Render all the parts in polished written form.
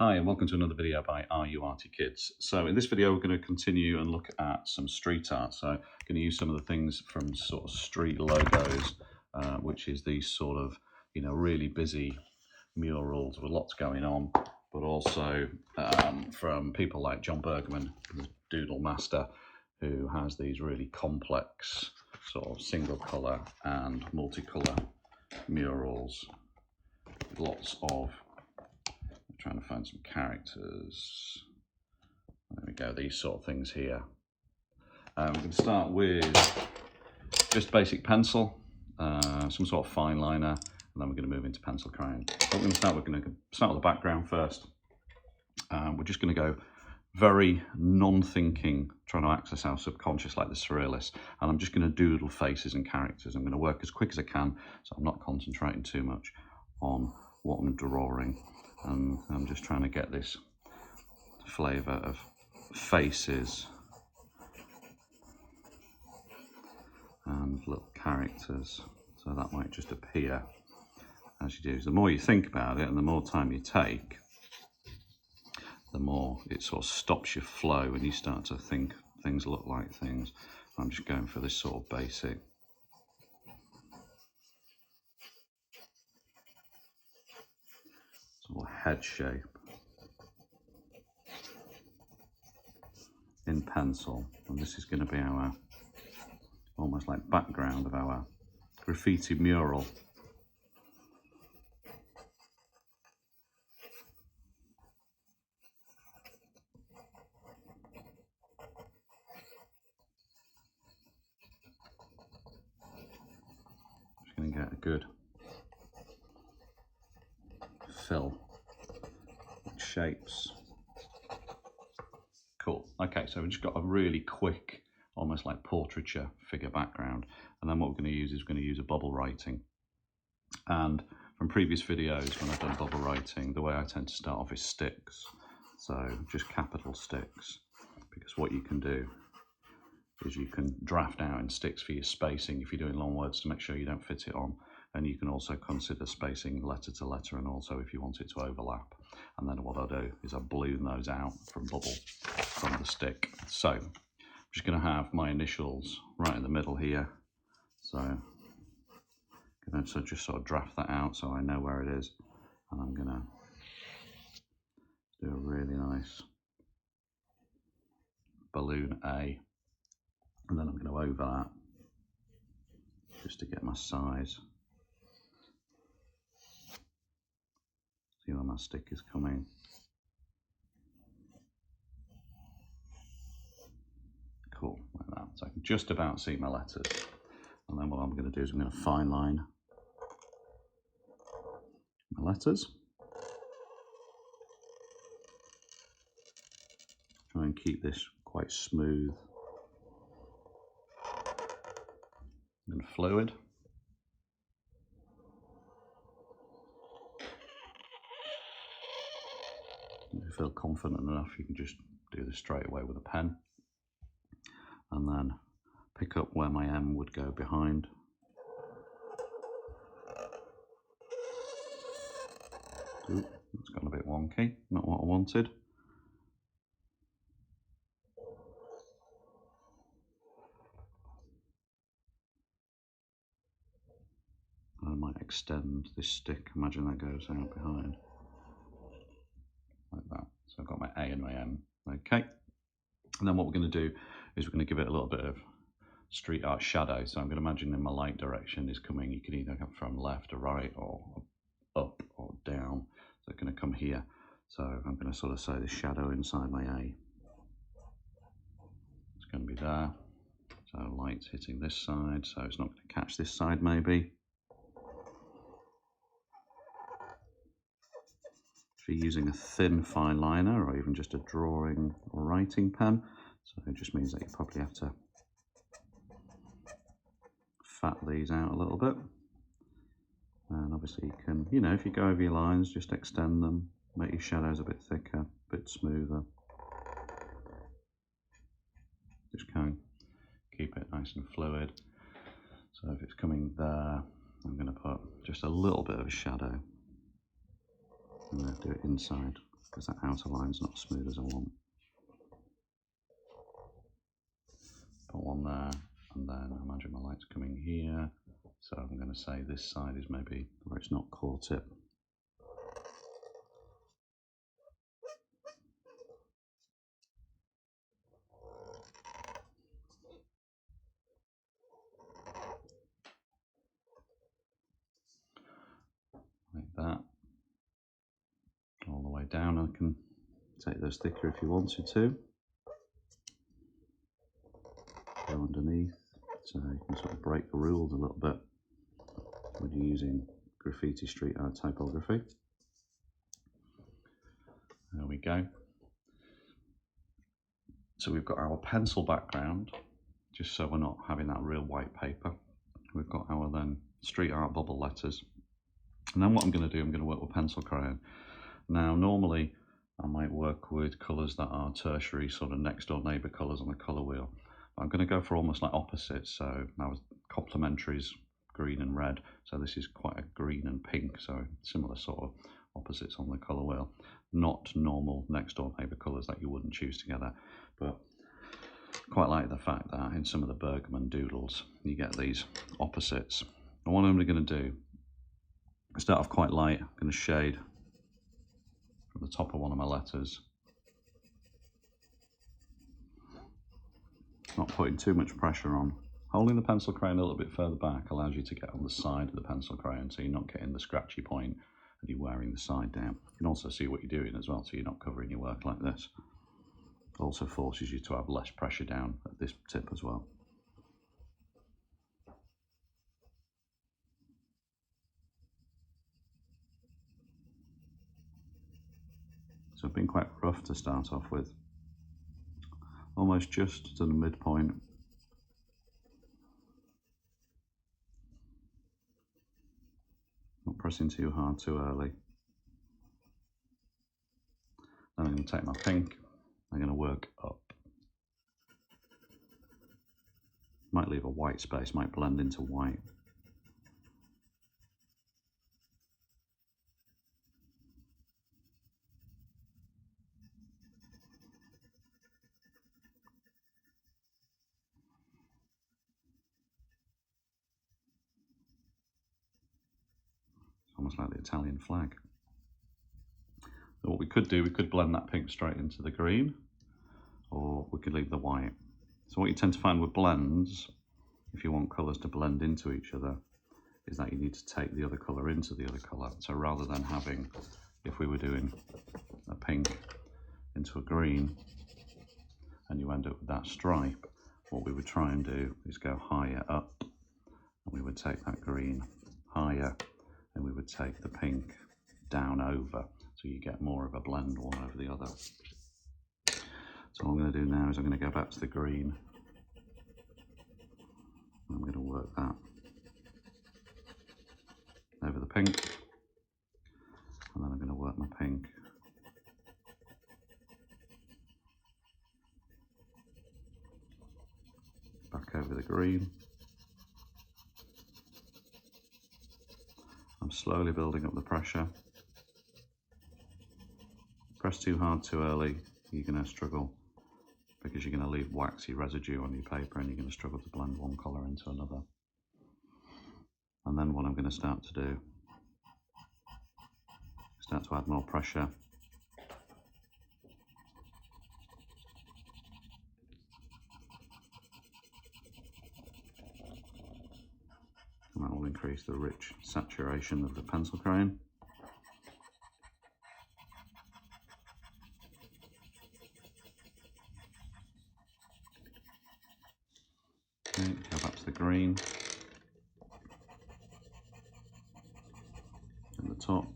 Hi and welcome to another video by Are You Arty Kids. So in this video we're going to continue and look at some street art. So I'm going to use some of the things from sort of street logos, which is these sort of, really busy murals with lots going on, but also from people like John Bergman, the doodle master, who has these really complex sort of single colour and multicolour murals with lots of, trying to find some characters. There we go, these sort of things here. We're going to start with just basic pencil, some sort of fine liner, and then we're going to move into pencil crayon. We're going to start with the background first. We're just going to go very non-thinking, trying to access our subconscious like the surrealists, and I'm just going to doodle faces and characters. I'm going to work as quick as I can, so I'm not concentrating too much on what I'm drawing. And I'm just trying to get this flavour of faces and little characters, so that might just appear as you do. So the more you think about it and the more time you take, the more it sort of stops your flow and you start to think things look like things. I'm just going for this sort of basic sort of head shape in pencil, and this is going to be our almost like background of our graffiti mural. Just going to get a good fill with shapes. Cool. Okay, so we've just got a really quick, almost like portraiture figure background, and then what we're going to use is we're going to use a bubble writing. And from previous videos when I've done bubble writing, the way I tend to start off is sticks, so just capital sticks, because what you can do is you can draft out in sticks for your spacing if you're doing long words to make sure you don't fit it on, and you can also consider spacing letter to letter, and also if you want it to overlap. And then what I'll do is I'll balloon those out from bubble from the stick. So I'm just going to have my initials right in the middle here, so I'm going to just sort of draft that out so I know where it is, and I'm going to do a really nice balloon A, and then I'm going to overlap just to get my size. See where my stick is coming. Cool, like that. So I can just about see my letters. And then what I'm going to do is I'm going to fine line my letters. Try and keep this quite smooth and fluid. If you feel confident enough, you can just do this straight away with a pen, and then pick up where my M would go behind. Ooh, it's gone a bit wonky, not what I wanted. I might extend this stick, imagine that goes out behind, like that. So I've got my A and my M, okay. And then what we're going to do is we're going to give it a little bit of street art shadow. So I'm going to imagine in my light direction is coming, you can either come from left or right or up or down. So it's going to come here. So I'm going to sort of say the shadow inside my A. It's going to be there. So light's hitting this side, so it's not going to catch this side maybe. If you're using a thin fine liner or even just a drawing or writing pen, so it just means that you probably have to fat these out a little bit. And obviously you can, if you go over your lines, just extend them, make your shadows a bit thicker, a bit smoother. Just kind of keep it nice and fluid. So if it's coming there, I'm going to put just a little bit of a shadow. I'm going to do it inside because that outer line's not as smooth as I want. Put one there, and then imagine my light's coming here. So I'm going to say this side is maybe where it's not caught it. Like that. All the way down. I can take those thicker if you wanted to. Go underneath. So you can sort of break the rules a little bit when you're using graffiti street art typography. There we go. So we've got our pencil background, just so we're not having that real white paper. We've got our then street art bubble letters. And then what I'm going to do, I'm going to work with pencil crayon. Now normally I might work with colours that are tertiary, sort of next door neighbour colours on a colour wheel. I'm going to go for almost like opposites, so now complementaries, green and red. So this is quite a green and pink, so similar sort of opposites on the colour wheel. Not normal next door neighbour colours that you wouldn't choose together, but quite like the fact that in some of the Bergman doodles you get these opposites. And what I'm going to do, start off quite light. I'm going to shade from the top of one of my letters. Not putting too much pressure on. Holding the pencil crayon a little bit further back allows you to get on the side of the pencil crayon, so you're not getting the scratchy point and you're wearing the side down. You can also see what you're doing as well, so you're not covering your work like this. Also forces you to have less pressure down at this tip as well. So I've been quite rough to start off with. Almost just to the midpoint. Not pressing too hard too early. Then I'm going to take my pink. I'm going to work up. Might leave a white space, might blend into white. Almost like the Italian flag. So what we could do, we could blend that pink straight into the green, or we could leave the white. So what you tend to find with blends, if you want colours to blend into each other, is that you need to take the other colour into the other colour. So rather than having, if we were doing a pink into a green, and you end up with that stripe, what we would try and do is go higher up, and we would take that green higher, and we would take the pink down over, so you get more of a blend one over the other. So what I'm going to do now is I'm going to go back to the green. I'm going to work that over the pink, and then I'm going to work my pink back over the green. I'm slowly building up the pressure. Press too hard too early, you're going to struggle, because you're going to leave waxy residue on your paper and you're going to struggle to blend one colour into another. And then what I'm going to start to do, start to add more pressure. And that will increase the rich saturation of the pencil crayon. Okay, go back to the green at the top.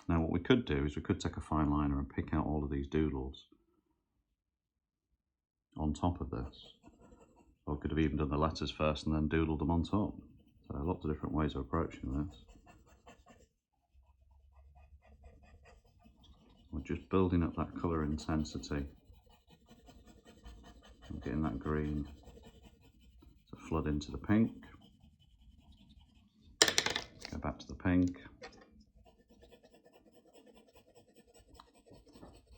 Now what we could do is we could take a fine liner and pick out all of these doodles on top of this. Or we could have even done the letters first and then doodled them on top. So lots of different ways of approaching this. We're just building up that colour intensity. I'm getting that green to flood into the pink. back to the pink.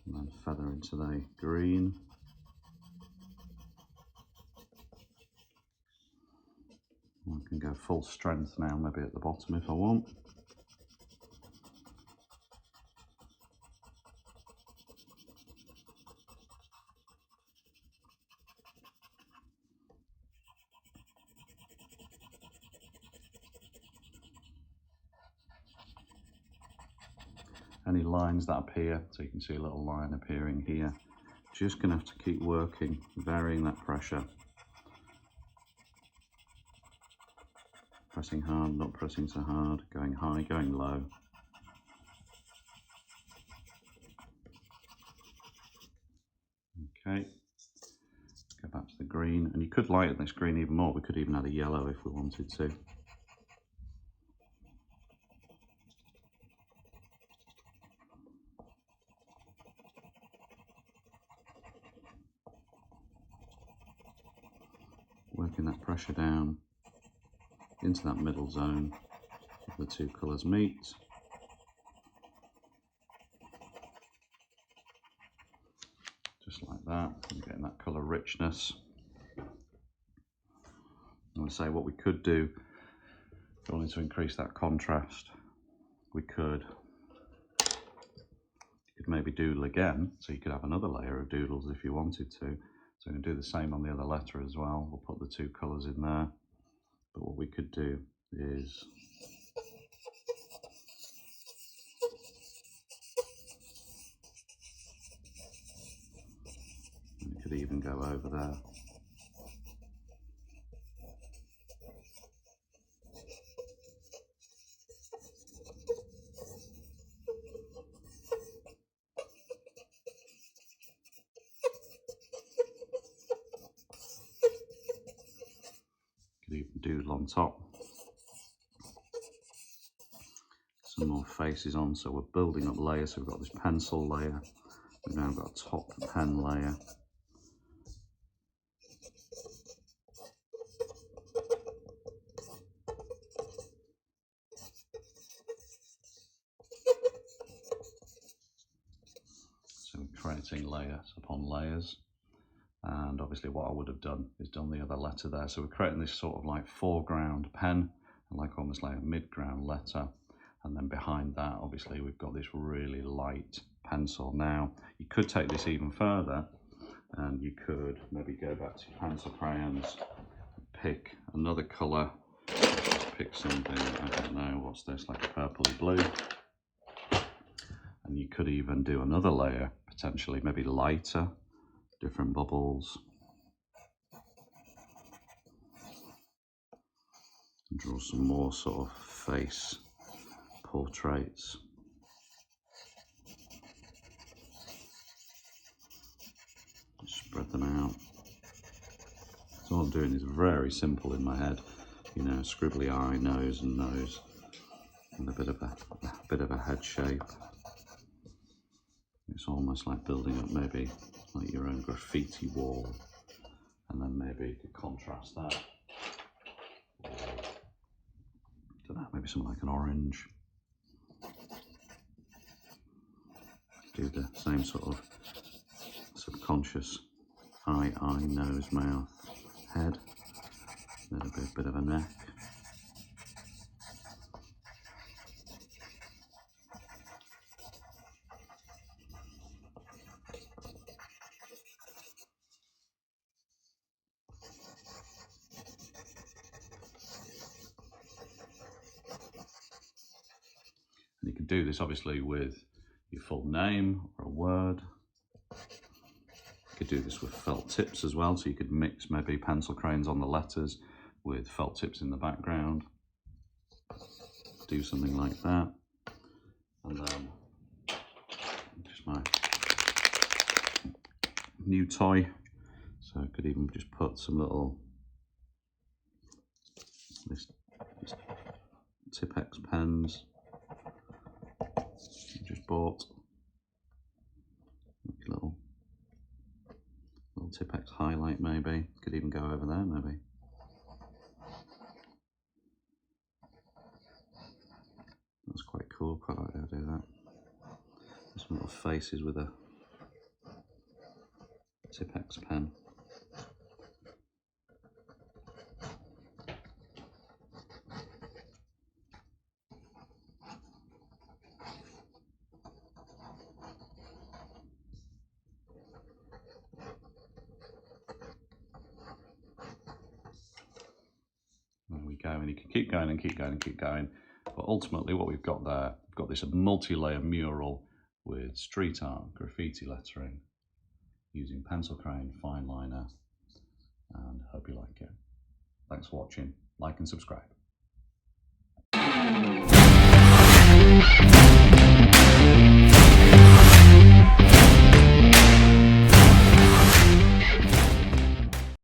And then feather into the green. I can go full strength now, maybe at the bottom if I want. Any lines that appear, so you can see a little line appearing here. Just going to have to keep working, varying that pressure. Pressing hard, not pressing so hard, going high, going low. Okay, go back to the green, and you could lighten this green even more. We could even add a yellow if we wanted to. Working that pressure down into that middle zone where the two colours meet. Just like that, and getting that colour richness. I would say what we could do, if we wanted to increase that contrast, we could maybe doodle again, so you could have another layer of doodles if you wanted to. So we're going to do the same on the other letter as well. We'll put the two colours in there. But what we could do is we could even go over there. Could even doodle on top. Some more faces on, so we're building up layers. So we've got this pencil layer, we've now got a top pen layer. So we're creating layers upon layers. And obviously what I would have done is done the other letter there. So we're creating this sort of like foreground pen, and like almost like a mid-ground letter. And then behind that, obviously we've got this really light pencil. Now, you could take this even further, and you could maybe go back to your pencil crayons, pick another colour, pick something, I don't know, what's this, like a purpley blue. And you could even do another layer, potentially maybe lighter, different bubbles. And draw some more sort of face portraits. Spread them out. So what I'm doing is very simple in my head, you know, scribbly eye, nose and nose, and a bit of a head shape. It's almost like building up maybe like your own graffiti wall, and then maybe you could contrast that. I don't know, maybe something like an orange. Do the same sort of subconscious eye, nose, mouth, head, a bit of a neck. And you can do this obviously with your full name or a word. You could do this with felt tips as well, so you could mix maybe pencil crayons on the letters with felt tips in the background. Do something like that. And then just my new toy. So I could even just put some little this Tipex pens I just bought. Little Tipex highlight maybe. Could even go over there maybe. some little faces with a Tipp-Ex pen. There we go, and you can keep going and keep going and keep going. But ultimately what we've got there, we've got this multi-layer mural with street art, graffiti lettering, using pencil crayon, fine liner, and hope you like it. Thanks for watching, like and subscribe.